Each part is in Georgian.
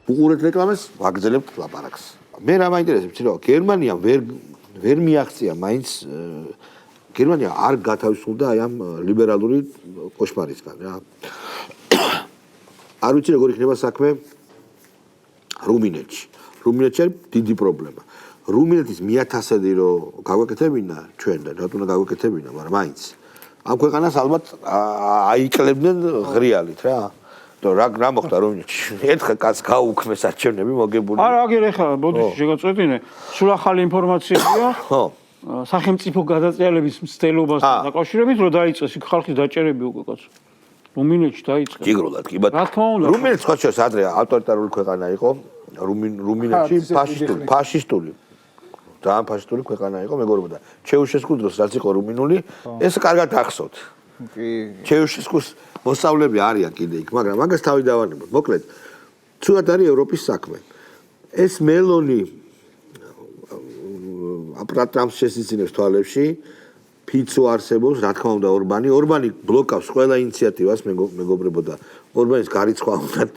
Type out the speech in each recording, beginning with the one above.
უყურეთ რეკლამას, ვაგრძელებთ ლაპარაკს. მე რა მაინტერესებს, რომ გერმანიამ ვერ მიაღწია მაინც გერმანია არ გათავისუფლდა აი ამ ლიბერალური კოშმარისგან რა. არ ვიცი როგორ იქნება საქმე რუმინეთში. რუმინეთში არის დიდი პრობლემა. რუმინეთის 1000-ი რომ გავაკეთებინა ჩვენ და რატომ გავაკეთებინა, მაგრამ მაინც ამ ქვეყანას ალბათ აიკლებდნენ ღრიალით რა. რა მოხდა რუმინეთში? ერთხელ კაც გაუქმეს არჩევნები მოგებული. არა, აგერ ეხლა ბოდიში შეგაწყვეტინე, სულ ახალი ინფორმაციაა. ხო. სახელმწიფო გადატრიალების მცდელობასთან დაკავშირებით რომ დაიწყეს იქ ხალხის დაჭერები უკვე კაცო. რუმინეთში დაიწყეს. გიგრულად კი ბატონო. რა თქმა უნდა. რუმინეთს ხო შეიძლება ადრე ავტორიტარული ქვეყანა იყო. რუმინეთში ფაშისტული. ძალიან ფაშისტული ქვეყანა იყო, მეგობრებო. ჩეუშესკუს დროს რაც იყო რუმინული, ეს კარგად ახსოვთ. კი. ჩეუშესკუს მოსავლები არიან კიდე იქ, მაგრამ მაგას თავი დავანებოთ. მოკლედ, ცუდად არის ევროპის საქმე. ეს მელონი აპრატრამს შესიძინებს თვალებში, ფიცო არსებობს, რა თქმა უნდა ორბანი. ორბანი ბლოკავს ყველა ინიციატივას, მეგობრებო და ორბანის გარიცხვა უნდათ,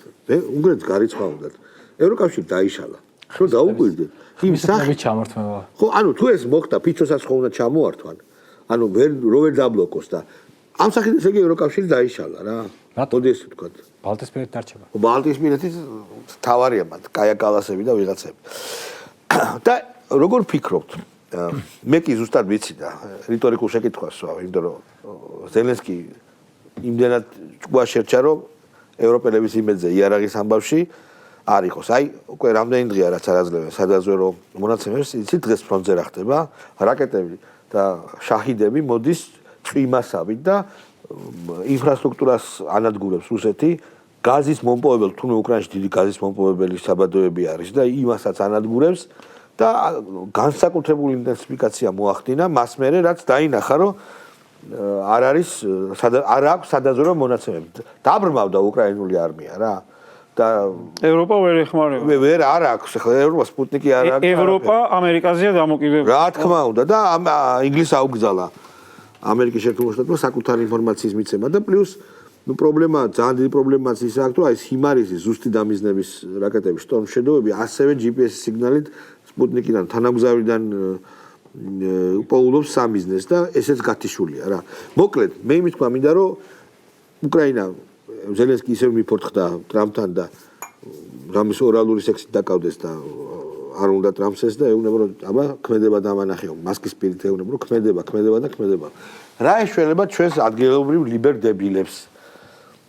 უნგრეთს გარიცხვა უნდათ. ევროკავშირი დაიშალა. ხო დაუკვირდე. იმ სახით ჩამართმევა. ხო, ანუ თუ ეს მოხდა, ფიცოსაც ხო უნდა ჩამოართვან. ანუ ვერ დაბლოკოს და ამ სახით ესე იგი ევროკავშირი დაიშალა რა. მოდი ესე ვთქვათ. ბალტიისპირეთი დარჩება. ბალტიისპირეთის თავარია მათ, კაია კალასები და ვიღაცები. და როგორ ფიქრობთ? მე კი ზუსტად ვიცი და რიტორიკულ შეკითხვას ვსვავ, იმიტომ რომ ზელენსკი იმდენად ჭკუა შერჩა, რომ ევროპელების იმედზე იარაღის ამბავში არ იყოს. აი, უკვე რამდენი დღეა რაც არაძლევენ სადაზვერო მონაცემებს, იცი დღეს ფრონტზე რა ხდება, რაკეტები და შაჰიდები მოდის წვიმასავით და ინფრასტრუქტურას ანადგურებს რუსეთი, გაზის მომპოვებელ, თუნდაც უკრაინაში დიდი გაზის მომპოვებელი საბადოები არის და იმასაც ანადგურებს და განსაკუთრებული ინტენსიფიკაცია მოახდინა მას მერე რაც დაინახა რომ არ აქვს სადაზვერო მონაცემები. დაბრმავდა უკრაინული არმია რა. და ევროპა ვერ ეხმარება. ვერ არ აქვს, ხო ევროპა სპუტნიკი არ აქვს. ევროპა ამერიკაზეა დამოკიდებული. რა თქმა უნდა და ინგლისს აუგზალა ამერიკის შეერთებულ შტატებმა საკუთარი ინფორმაციის მიცემა და პლუს პრობლემა, ძალიან დიდი პრობლემაც ის აქვს, რომ აი სიმარისის ზუსტი დამიზნების რაკეტების Storm Shadow-ები ასევე GPS სიგნალით სპუტნიკიდან თანამგზავრიდან უპოულობს სამიზნეს და ესეც გათიშულია რა. მოკლედ, მე იმით თქვა მინდა რომ უკრაინა ზელენსკი ისევ მიფორთხდა ტრამპთან და რამის ორალური სექსით დაკავდეს და არ უნდა ტრამპს ეს და ეუბნება რომ აბა ქმედება დამანახეო მასკის პირით ეუბნება რომ ქმედება. რა ეშველება ჩვენს ადგილობრივ ლიბერდებილებს?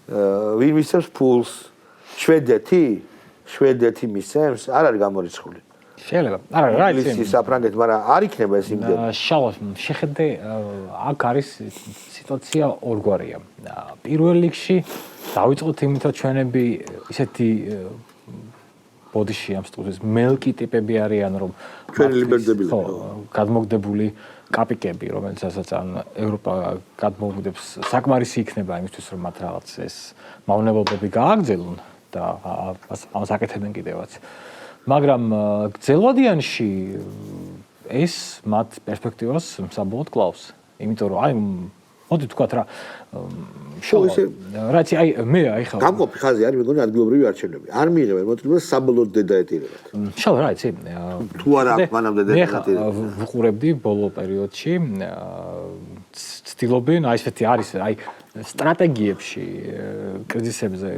ვინ მისცემს ფულს? შვედეთი მისცემს? არ არის გამორიცხული. შეიძლება. არა, რა იცი. ის საფრანგეთი, მაგრამ არ იქნება ეს იმდენი. შალოს, შეხედე აქ არის სიტუაცია ორგვარია. პირველ რიგში დავიწყოთ იმით, რომ ჩვენები ისეთი ბოდიში ამ სტუდიის მელკი ტიპები არიან, რომ ჩვენი ლიბერდებილები. ხო, გადმოგდებული კაპიკები, რომელსაც ან ევროპა გადმოგვდებს, საკმარისი იქნება იმისთვის, რომ მათ რაღაც ეს მავნებობები გააგრძელონ და ამას აკეთებენ კიდევაც. მაგრამ გრძელვადიანში ეს მათ პერსპექტივას საბოლოოდ კლავს. იმიტომ რომ აი მოდი თქვათ რა რაც აი მე აი ხა გამყოფი ხაზი არის მეგონი ადგილობრივი არჩევნები. არ მიიღებენ მოწმობას საბოლოოდ დედაეტირებად. შალ რა იცი თუ არა აქვს მანამდე დედაეტირება. მე ვუყურებდი ბოლო პერიოდში ცდილობენ აი ესეთი არის აი სტრატეგიებში კრიზისებზე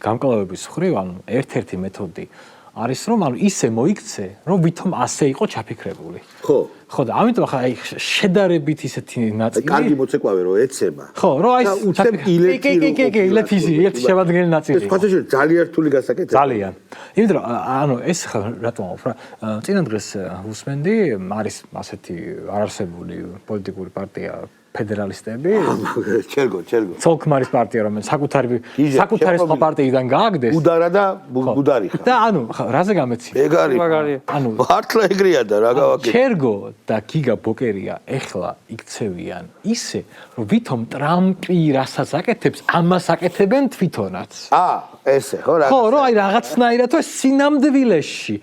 გამკლავების ხრივ ანუ ერთ-ერთი მეთოდი არის რომ ანუ ისე მოიქცე რომ ვითომ ასე იყო ჩაფიქრებული. ხო და ამიტომ ახლა აი შედარებით ისეთი ნაწილი კარგი მოცეკვავე რომ ეცემა. ხო რომ აი კი ileti შემადგენელი ნაწილი. ეს ხოთეში ძალიან რთული გასაკეთებია. ძალიან. იმიტომ რომ ანუ ეს ხა რატომ ვამბობ რა წინა დღეს უსმენდი არის ასეთი არარსებული პოლიტიკური პარტია ფედერალისტები ჩერგო ცოლქმარის პარტია რომელიც საკუთარი სხვა პარტიიდან გააგდეს უდარა და გუდარი ხა და ანუ რაზე გამეცი ეგარი ანუ მართლა ეგრეა და რა გავაკეთე ჩერგო და გიგა ბოკერია ეხლა იქცევიან ისე რომ ვითომ ტრამპი რასაც აკეთებს ამას აკეთებენ თვითონაც ესე ხო რა ხო რომ აი რაღაცნაირად თუ სინამდვილეში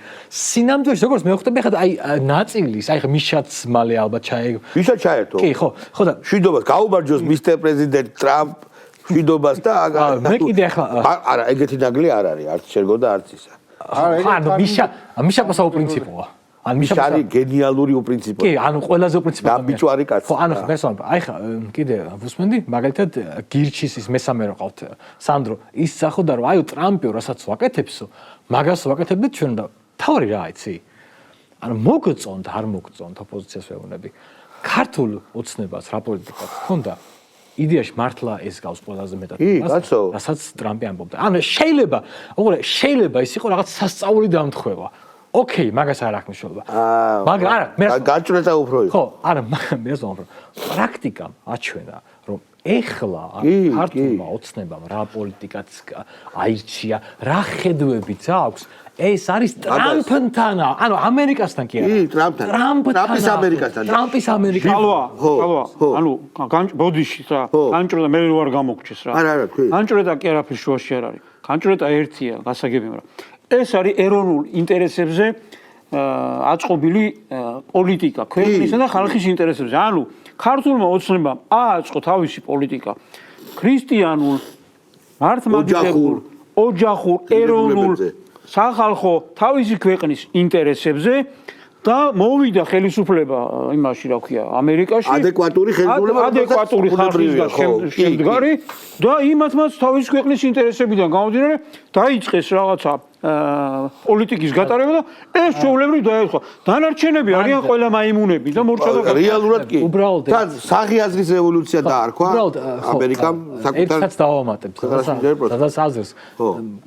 როგორც მე ხვდები ხა აი ნაწილის აი ხა მიშაც მალე ალბათ ჩაე ვისაც ჩაერთო კი ხო და შვიდობას გაუბარჯოს მისტერ პრეზიდენტ ტრამპ მშვიდობას და მე კიდე ახლა არა ეგეთი ნაგლი არ არის არც შეგო და არც ისა ანუ მიშა პასაო პრინციპოა ან მიშა არის გენიალური უპრინციპო კი ანუ ყველაზე უპრინციპო და ბიჭვარი კაცი ხო ანუ მესმობა აი ხა კიდე ვუსმენდი მაგალითად გირჩის ის მესამე რო ყავთ სანდრო ის სახოდა რომ აიო ტრამპი რასაც ვაკეთებსო მაგას ვაკეთებდით ჩვენ და თავი რა იცი ანუ მოგწონთ არ მოგწონთ ოპოზიციას ვეუბნები ქართულ ოცნებას რა პოლიტიკას ჰქონდა იდეაში მართლა ეს გავს ყველაზე მეტად რასაც ტრამპი ამბობდა ანუ შეიძლება ის იყო რაღაც სასწაული დამთხევა ოკეი მაგას არ აქვს მნიშვნელობა მაგრამ არა მე გაჭრეთა უფრო იყო ხო არა მე ზოგადად პრაქტიკამ აჩვენა რომ ეხლა ქართულმა ოცნებამ რა პოლიტიკაც აირჩია რა ხედვებიც აქვს ეს არის ტრამპთან ანუ ამერიკასთან კი არა ტრამპის ამერიკასთან ტრამპის ამერიკა ხალვა ანუ ბოდიში რა განჭრედა მე ვარ გამოგჩეს რა არა თქვი განჭრედა კი არაფერ შუაში არ არის განჭრედა ერთია გასაგები მაგრამ ეს არის ეროვნულ ინტერესებზე აწყობილი პოლიტიკა ქვეყნისა და ხალხის ინტერესებზე ანუ ქართულმა ოცნებამ ააწყო თავისი პოლიტიკა ქრისტიანულ მართლმადიდებულ ოჯახურ ეროვნულ სახალხო თავისი ქვეყნის ინტერესებზე და მოვიდა ხელისუფლება იმაში რა ქვია ამერიკაში ადეკვატური ხალხის შემდგარი და იმათმაც თავისი ქვეყნის ინტერესებიდან გამომდინარე დაიწყეს რაღაცა პოლიტიკის გატარება და ეს ჩვეულებრივ დაეთხვა დანარჩენები არიან ყველა მაიმუნები და მორჩა რეალურად კი უბრალოდ სახი აზრის რევოლუცია დაარქვა ამერიკამ საკუთარ ერთსაც დავამატებ სადაც აზრს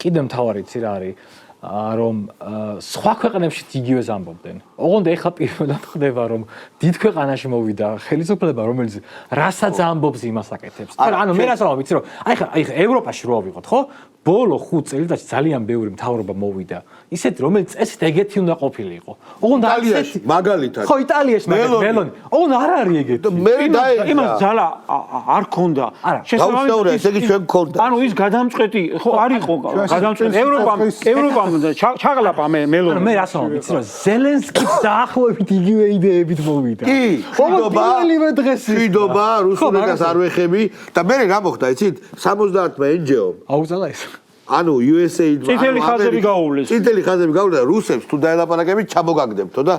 კიდე მთავარი ცი რა არის რომ სხვა ქვეყნებში იგივეს ამბობდნენ. ოღონდ ეხლა პირველად ხდება რომ დიდ ქვეყანაში მოვიდა ხელისუფლება რომელიც რასაც ამბობს იმას აკეთებს. ანუ მე რას ვამბობ, იცი რომ აი ხა ევროპაში რო ავიღოთ, ხო? ბოლო 5 წელიწადში ძალიან ბევრი მთავრობა მოვიდა. ისეთი რომელიც წესით ეგეთი უნდა ყოფილიყო. ოღონდ იტალიაში მაგალითად. ხო, იტალიაში მელონი. ოღონდ არ არის ეგეთი. მე დაე იმას ძალა არ ქონდა. შესაბამისად ესე იგი ჩვენ გქონდა. ანუ ის გადამწყვეტი ხო არ იყო გადამწყვეტი ევროპამ ჩაღლაპა მელონი. მე რას ვამბობ, იცი რომ ზელენსკის დაახლოებით იგივე იდეებით მოვიდა. კი, პირველივე დღეს შვიდობა, რუსულებას არ ვეხები და მე რა მოხდა, იცით? 70-მა NGO-მ აუზალა ეს. ანუ USA წითელი ხაზები გაუვლეს. წითელი ხაზები გაუვლეს რუსებს თუ დაელაპარაკებით ჩამოგაგდებთო და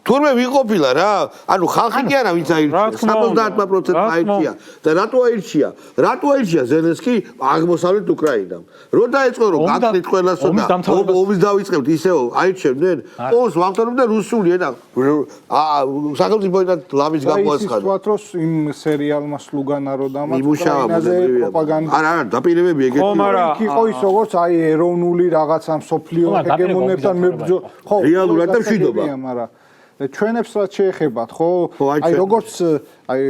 თურმე ვიყოფილა რა ანუ ხალხი კი არა ვინც აირჩია 70% აირჩია და რატო აირჩია ზელენსკი აღმოსავლეთ უკრაინამ რო დაეწყო რომ გაკეთეთ ყველასო და ომის დავიწყებთ ისეო აირჩევდნენ ომს ვახტოვებდნენ რუსული ენა სახელმწიფო ენა ლამის გამოაცხადა ვთქვათ რომ იმ სერიალმა სლუგა ნაროდამა უკრაინაზე პროპაგანდა არა დაპირებები ეგეთი იყო ის როგორც აი ეროვნული რაღაცა მსოფლიო ჰეგემონებთან მებრძოლ ხო რეალურად და მშვიდობა მაგრამ ჩვენებს რაც შეეხებათ ხო აი როგორც აი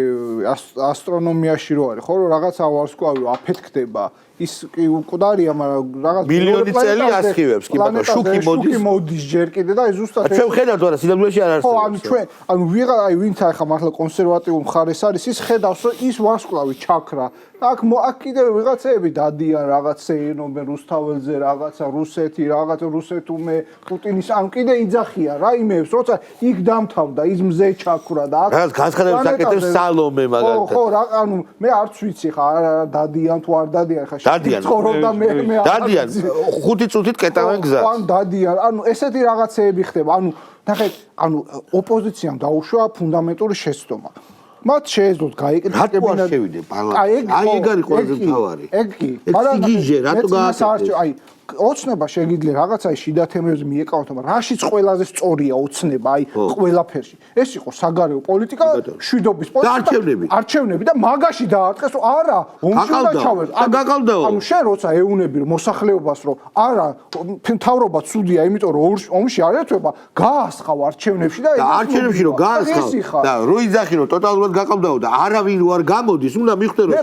ასტრონომიაში რო არის ხო რომ რაღაცა ვარსკვლავი რო აფეთქდება ის კი მკვდარია მაგრამ რაღაც მილიონი წელი ასხივებს კი ბატონო შუქი მოდის ჯერ კიდე და ზუსტად ჩვენ ხედავთ რა სინამდვილეში არ არსებობს ხო ანუ ჩვენ ანუ ვიღა აი ვინც ახლა მართლა კონსერვატიულ მხარეს არის ის ხედავს რომ ის ვარსკვლავი ჩაქრა აქ კიდე ვიღაცები დადიან რაღაცა ენობენ რუსთაველზე რაღაცა რუსეთი რაღაცა რუსეთუმე პუტინის ანუ კიდე იძახიან რა იმებს როცა იქ დამთავრდა ის მზე ჩაქრა და აქ რაღაც განცხადებას აკეთებს სალომე მაგალითად ხო რა ანუ მე არც ვიცი ხა დადიან თუ არ დადიან ხა დადიან 5 წუთით კეტავენ გზას ან დადიან ანუ ესეთი რაღაცეები ხდება ანუ ნახეთ ანუ ოპოზიციამ დაუშვა ფუნდამენტური შეცდომა მათ შეეძლოთ გაიკეთოს კაბინეტი შევიდე პარლამენტში აი ეგ არის ყველაზე მთავარი ეგ კი მაგრამ სიგიჟე რატო გააკეთეს აი ოცნება შეგიძლია რაღაცა შიდა თემებზე მიეკავოთ, მაგრამ რაშიც ყველაზე სწორია ოცნება, აი ყველაფერში. ეს იყო საგარეო პოლიტიკა, შვიდობის პოლიტიკა. არჩევნები და მაგაში დაარტყეს, რომ არა, ომში უნდა ჩავერდო. ანუ შენ როცა ეუნები მოსახლეობას, რომ არა, მთავრობა ცუდია, იმიტომ რომ ომში არ ერთვება, გაასხავ არჩევნებში და არჩევნებში რომ გაასხავ და რო იძახი რომ ტოტალურად გაყავდაო და არავინ არ გამოდის, უნდა მიხვდე რომ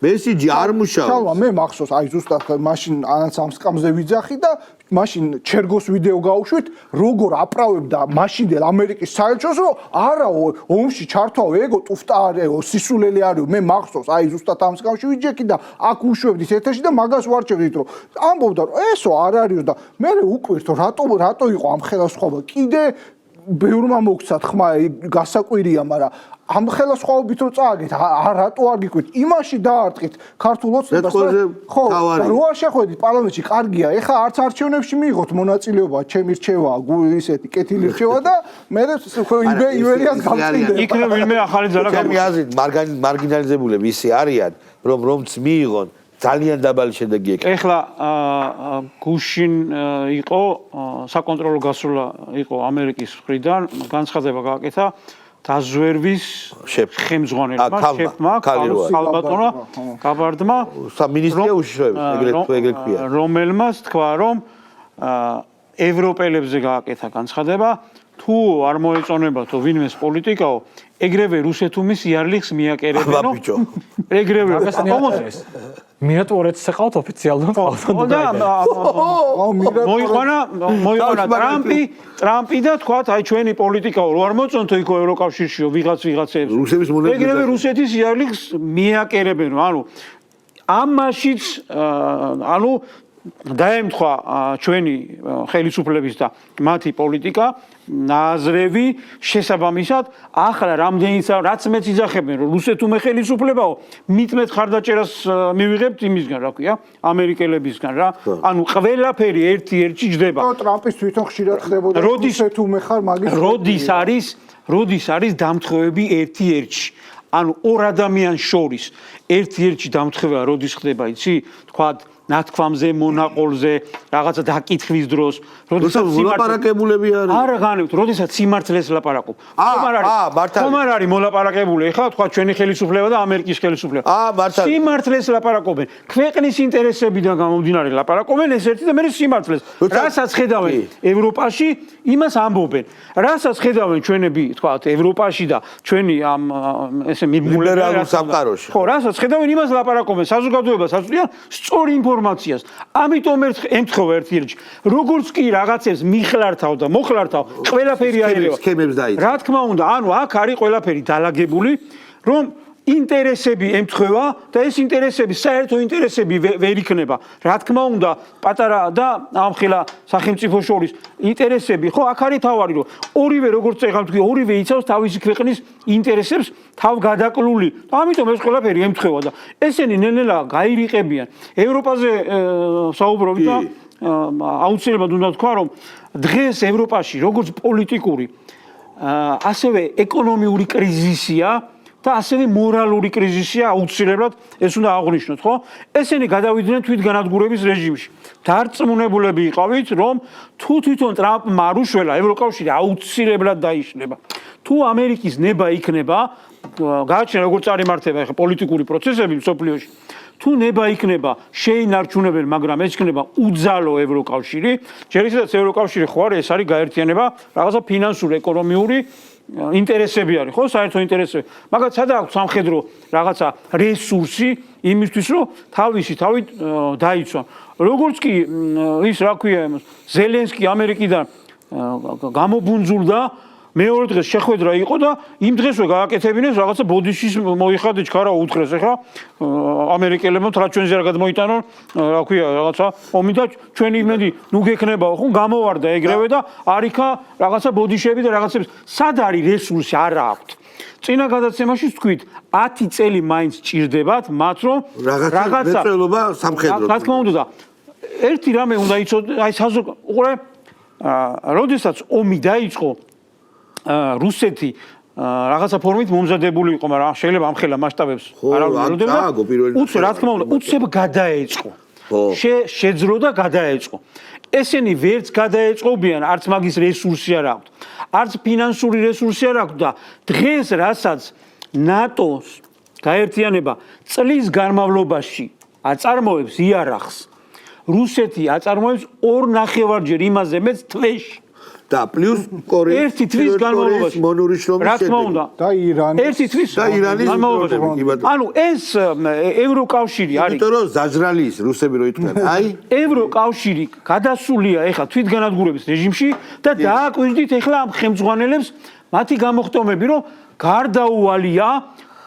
მესიჯი არ მუშაობს. ჩალვა მე მახსოვს, აი ზუსტად მაშინ ანაცამს კამზე ვიძახი და მაშინ ჩერგოს ვიდეო გავუშვით როგორ აправებდა მაშინდელ ამერიკის საელჩოს რომ არა ომში ჩართვაო ეგო ტუფტა არისო სისულელი არისო მე მახსოვს აი ზუსტად ამ სკამში ვიჯექი და აქ უშვებდით ეთერში და მაგას ვარჩევდით რომ ამბობდა რომ ესო არ არისო და მე უკვირთო რატო იყო ამ ხელისუფლება კიდე ბევრმა მოგცათ ხმა გასაკვირია, მაგრამ ამ ხელისუფლებით რო წააგეთ, რატო არ გიკვირთ? იმაში დაარტყით ქართულ ოცნებას. ხო, რო არ შეხვედით პარლამენტში, კარგია. ეხლა არც არჩევნებში მიიღოთ მონაწილეობა, ჩემი რჩევა, ისეთი კეთილი რჩევა და მე იბერიას გამწინდა. იქნებ ვინმე ახალი ძალა ჩემი აზრით მარგინალიზებულები ისე არიან, რომც მიიღონ ძალიან დაბალი შედეგი ეკეთა. ეხლა გუშინ იყო საკონტროლო გასვლა იყო ამერიკის მხრიდან, განცხადება გააკეთა დაზვერვის ხელმძღვანელმა, შეფმა, ქალბატონმა, გაბარდმა, სამინისტრო უშიშროებს, ეგრეთ ქვია. რომელმაც თქვა, რომ ევროპელებზე გააკეთა განცხადება, თუ არ მოეწონებათო ვინმეს პოლიტიკაო, ეგრევე რუსეთუმის იარლიხს მიაკერებენო. ეგრევე მირატუორეთს ეყავთ ოფიციალურად მოიყვანა ტრამპი და თქვათ, აი ჩვენი პოლიტიკაო, რო არ მოწონთო იქო ევროკავშირშიო ვიღაცებს. ეგრევე რუსეთის იარლიხს მიაკერებენო. ანუ ამაშიც ანუ დაემთხვა ჩვენი ხელისუფლების და მათი პოლიტიკა ნაზრევი შესაბამისად ახლა რამდენიც რაც მეც იძახებენ რომ რუსეთუმე ხელისუფლებაო მitmet ხარდაჭერას მივიღებთ იმისგან რა ქვია ამერიკელებისგან რა ანუ ყველაფერი ერთი ჯდება ტრამპის თვითონ ხშირად ხდებოდა რუსეთუმე ხარ მაგის როდის არის დამთხევები ერთი-ერთში ანუ ორ ადამიანს შორის ერთი-ერთში დამთხევა როდის ხდება იცი თქვა ნათქვამზე, მონაყოლზე, რაღაცა დაკითხვის დროს, როდესაც მოლაპარაკებულები არის. არა განვით, როდესაც სიმართლეს ლაპარაკობ. ხომ არ არის მოლაპარაკებული, ეხლა თქვა ჩვენი ხელისუფლება და ამერიკის ხელისუფლება. მართალია. სიმართლეს ლაპარაკობენ. ქვეყნის ინტერესებიდან გამომდინარე ლაპარაკობენ ეს ერთი და მეორე სიმართლეს. რასაც ხედავენ ევროპაში, იმას ამბობენ. რასაც ხედავენ ჩვენები, თქვა ევროპაში და ჩვენი ამ ესე ლიბერალურ სამყაროში. ხო, რასაც ხედავენ, იმას ლაპარაკობენ. საზოგადოებას აწვდიან სწორი ინფორმაციას. ამიტომ ემთხოვა ერთ-ერთი. როგორც კი რაღაცებს მიხლართავ და მოხლართავ, ყველაფერი აიღება. სქემებს დაიწყო. რა თქმა უნდა, ანუ აქ არის ყველაფერი დალაგებული, რომ ინტერესები ემთხვევა და ეს ინტერესები საერთო ინტერესები ვერ იქნება. რა თქმა უნდა, პატარა და ამხელა სახელმწიფო შორის ინტერესები, ხო, აქ არის თავარი, რომ ორივე როგორც წეგავთ, ორივე იცავს თავისი ქვეყნის ინტერესებს თავგადაკლული. ამიტომ ეს ყველაფერი ემთხვევა და ესენი ნელ-ნელა გაირიყებიან. ევროპაზე საუბრობთ და აუცილებლად უნდა თქვა, რომ დღეს ევროპაში როგორც პოლიტიკური, ასევე ეკონომიური კრიზისია და ასევე მორალური კრიზისია აუცილებლად ეს უნდა აღვნიშნოთ, ხო? ესენი გადავიდნენ თვითგანადგურების რეჟიმში. დარწმუნებულები იყავით, რომ თუ თვითონ ტრამპმა არ უშველა, ევროკავშირი აუცილებლად დაიშლება. თუ ამერიკის ნება იქნება, გააჩნია როგორც წარიმართება ახლა პოლიტიკური პროცესები მსოფლიოში. თუ ნება იქნება, შეინარჩუნებენ, მაგრამ ეს იქნება უძალო ევროკავშირი. ჯერ ისედაც ევროკავშირი ხო არის, ეს არის გაერთიანება, რაღაცა ფინანსური, ეკონომიური ინტერესები არის, ხო, საერთო ინტერესები. მაგათ სადა აქვს სამხედრო რაღაცა რესურსი იმისთვის, რომ თავისი თავით დაიცვან. როგორც კი ის რა ქვია, ზელენსკი ამერიკიდან გამობუნძულდა, მეორე დღეს შეხვედრა იყო და იმ დღესვე გააკეთებინეს რაღაცა ბოდიშის მოიხადე ჩქარა უთხრეს ახლა ამერიკელებმა რა ჩვენზე რა გადმოიტანონ რა ქვია რაღაცა ომი და ჩვენი იმედი ნუ გექნებაო ხო გამოვარდა ეგრევე და არიქა რაღაცა ბოდიშები და რაღაცებს სად არის რესურსი არა აქვთ წინა გადაცემაში თქვით 10 წელი მაინც ჭირდებათ მათ რომ რაღაცა მეწველობა სამხედრო რა თქმა უნდა და ერთი რამე უნდა იცოდე აი უყურე როდესაც ომი დაიწყო რუსეთი რაღაცა ფორმით მომზადებული იყო, მაგრამ შეიძლება ამხელა მასშტაბებს არ აღნიშნულდება. უცებ რა თქმა უნდა, უცებ გადაეწყო. შეძრო და გადაეწყო. ესენი ვერც გადაეწყობიან, არც მაგის რესურსი არ აქვთ. არც ფინანსური რესურსი არ აქვთ და დღეს რასაც ნატოს გაერთიანება წლის განმავლობაში აწარმოებს იარაღს, რუსეთი აწარმოებს 2.5-ჯერ იმაზე მეც თვეში. და პლუს კორეის ერთი თვის განმავლობაში მონურიშრომის რა თქმა უნდა და ირანის ერთი თვის განმავლობაში ანუ ეს ევროკავშირი არის იმიტომ რომ ზაჟრალი ის რუსები რო იტყვიან აი ევროკავშირი გადასულია ეხლა თვითგანადგურების რეჟიმში და დააკვირდით ეხლა ამ ხელმძღვანელებს მათი გამოხტომები რომ გარდაუვალია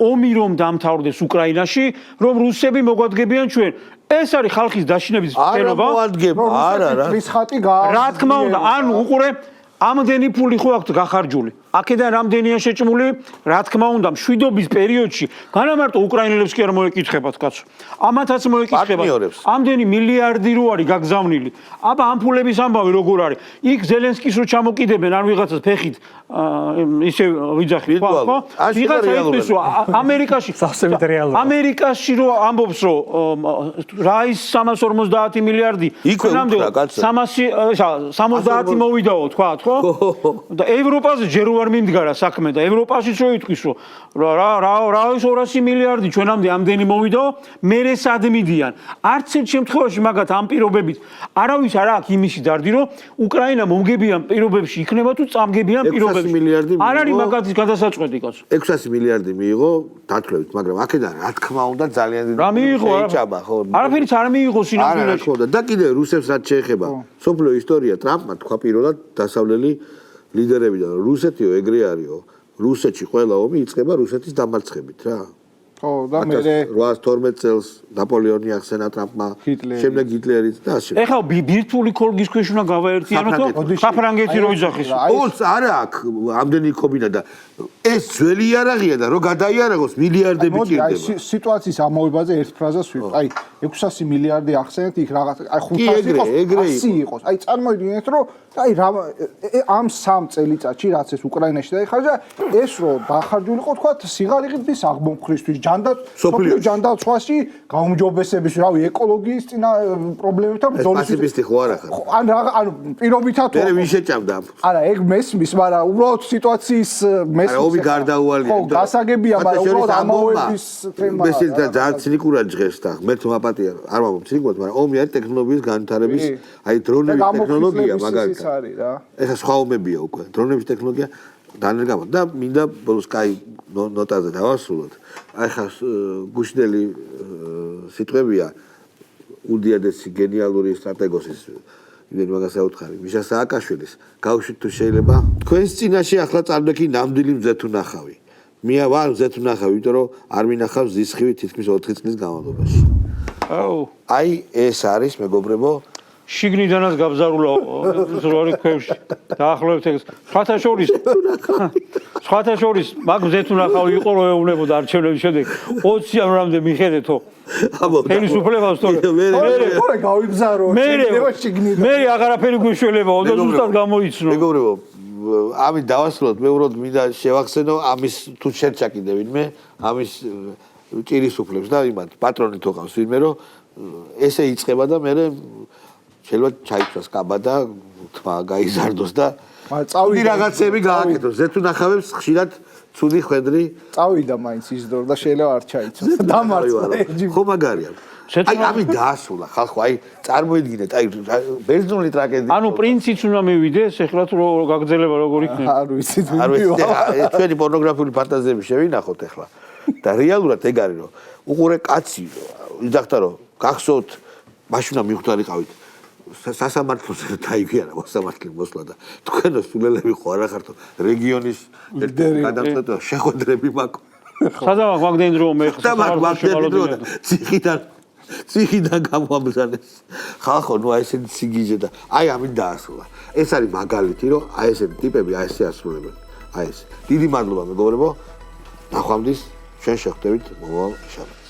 ომი რომ დამთავრდეს უკრაინაში რომ რუსები მოგვადგებიან ჩვენ ეს არის ხალხის დაშინების ფენობა არა რა თვის ხატი რა თქმა უნდა ანუ უყურე ამდენი ფული ხო აქვს გახარჯული. აქედან რამდენია შეჭმული, რა თქმა უნდა, მშვიდობის პერიოდში განამარტო უკრაინელებს კი არ მოეკითხებათ, კაცო. ამათაც მოეკითხებათ. ამდენი მილიარდი რო არის გაგზავნილი. აბა ამ ფულების ამბავი როგორ არის? იქ ზელენსკის რო ჩამოკიდებენ არ ვიღაცას ფეხით ისე ვიძახი, ხო? ვიღაცა იტყვის რომ ამერიკაში რო ამბობს რომ რა ის 350 მილიარდი ჩვენამდე 70 მოვიდაო თქვა, ხო? და ევროპაზე ჯერ არ მიმდგარა საქმე და ევროპაშიც რო იტყვის რომ რა ის 200 მილიარდი ჩვენამდე ამდენი მოვიდაო, მერე სად მიდიან? არც ერთ შემთხვევაში მაგათ ამ პირობებით არავის არ აქვს იმისი დარდი რომ უკრაინა მომგებიან პირობებში იქნება თუ წამგებიან პირობებში. არ არის მაგათის გადასაწყვეტი, კაცო. 600 მილიარდი მიიღო დათვლებით, მაგრამ აქედან რა თქმა უნდა ძალიან დიდი რა მიიღო? არაფერიც არ მიიღო სინამდვილეში. და კიდე რუსებს რაც შეეხება სოფლიო ისტორია ტრამპმა თქვა პირველად დასავლელი ლიდერებიდან რომ რუსეთიო ეგრე არისო, რუსეთში ყველა ომი იწყება რუსეთის დამარცხებით რა. ხო, და მე 1812 წელს ნაპოლეონი ახსენა ტრამპმა, შემდეგ ჰიტლერიც და ასე. ეხლა ბირთვული ქოლგის ქვეშ უნდა გავაერთიანოთ საფრანგეთი რო იძახის. ოლს არა აქვს ამდენი ქობინა და ეს ძველი იარაღია და რო გადაიარაღოს მილიარდები ჭირდება. აი სიტუაციის ამოვებაზე ერთ ფრაზას ვიყ. აი 600 მილიარდი ახსენეთ იქ რაღაც აი 500 იყოს, 100 იყოს. აი წარმოიდგინეთ რომ აი ამ 3 წელიწადში რაც ეს უკრაინაში დაიხარჯა, ეს რო დახარჯულიყო თქვა სიღარიყის აღმოფხრისთვის სოფლიო ჯანდაცვაში, გაუმჯობესების, რავი, ეკოლოგიის წინა პრობლემებთან ბრძოლის. პაციფისტი ხო არა ხარ? ანუ პირობითად მე ვინ შეჭამდა? არა, ეგ მესმის, მაგრამ უბრალოდ სიტუაციის მესმის. ომი გარდაუვალია. ხო, გასაგებია, მაგრამ უბრალოდ ამოვების თემა. მესმის და ძალიან ცინიკურად ჟღერს და ღმერთო მაპატია, არ ვამბობ ცინიკურად, მაგრამ ომი არის ტექნოლოგიის განვითარების, აი დრონების ტექნოლოგია მაგალითად. ეხლა სხვა ომებია უკვე, დრონების ტექნოლოგია დანერგავდა და მინდა ბოლოს კაი ნოტაზე დავასრულოთ. აი ხა გუშინელი სიტყვებია უდიადესი გენიალური სტრატეგოსის იმენ მაგას აუთხარი მიშა სააკაშვილის გავუშვით თუ შეიძლება თქვენს წინაშე ახლა წარდგინე ნამდვილი მზეთუნახავი მე ვარ მზეთუნახავი იმიტომ რომ არ მინახავს ზისხივი თითქმის 4 წლის განმავლობაში აუ აი ეს არის მეგობრებო შიგნიდანაც გაბზარულა ზროარი ქვევში დაახლოებით ეს სხვათა შორის მაგ მზეთუნახავი იყო რომ ეუბნებოდა არჩევნების შემდეგ 20-იან რამდენ მიხედეთო ხელისუფლებას თორე მე გავიბზარო მე აღარაფერი გვიშველებაო და ზუსტად გამოიცნო მეგობრებო ამით დავასრულოთ მე უბრალოდ მინდა შევახსენო ამის თუ შერჩა კიდე ვინმე ამის ჭირისუფლებს და იმათ პატრონი თუ ყავს ვინმე რომ ესე იწყება და მე შეიძლება ჩაიცვას კაბა და თმა გაიზარდოს და წავიდი რაღაცები გააკეთოს ზეთუნახავებს ხშირად ცუდი ხვედრი წავიდა მაინც ისდორ და შეიძლება არ ჩაიცოს დამარცხა ხო მაგარია აი ამი დაასრულა ხალხო აი წარმოიდგინეთ აი ბერძნული ტრაგედია ანუ პრინციც უნდა მივიდეს ეხლა თუ გაგრძელება როგორ იქნება არ ვიცი ჩვენი პორნოგრაფიული ფანტაზიები შევინახოთ ეხლა და რეალურად ეგ არის რომ უყურე კაცი იძახდა რომ გახსოვთ მაშინ უნდა მივხვდარიყავით სასამართლოზე დაიგიანა მოსამართლე მოსვლა და თქვენო სულელები ხო არა ხართო რეგიონის გადამწყვეტ შეხვედრები მაქვს სადაა მაგდენ დრო მე ციხიდან გამოამბზანეს ხალხო ნუ აი ესეთი სიგიჟე და აი ამით დაასრულა ეს არის მაგალითი რომ აი ესეთი ტიპები აი ესე ასრულებენ აი ეს დიდი მადლობა მეგობრებო ნახვამდის ჩვენ შევხვდებით მომავალ შაბათს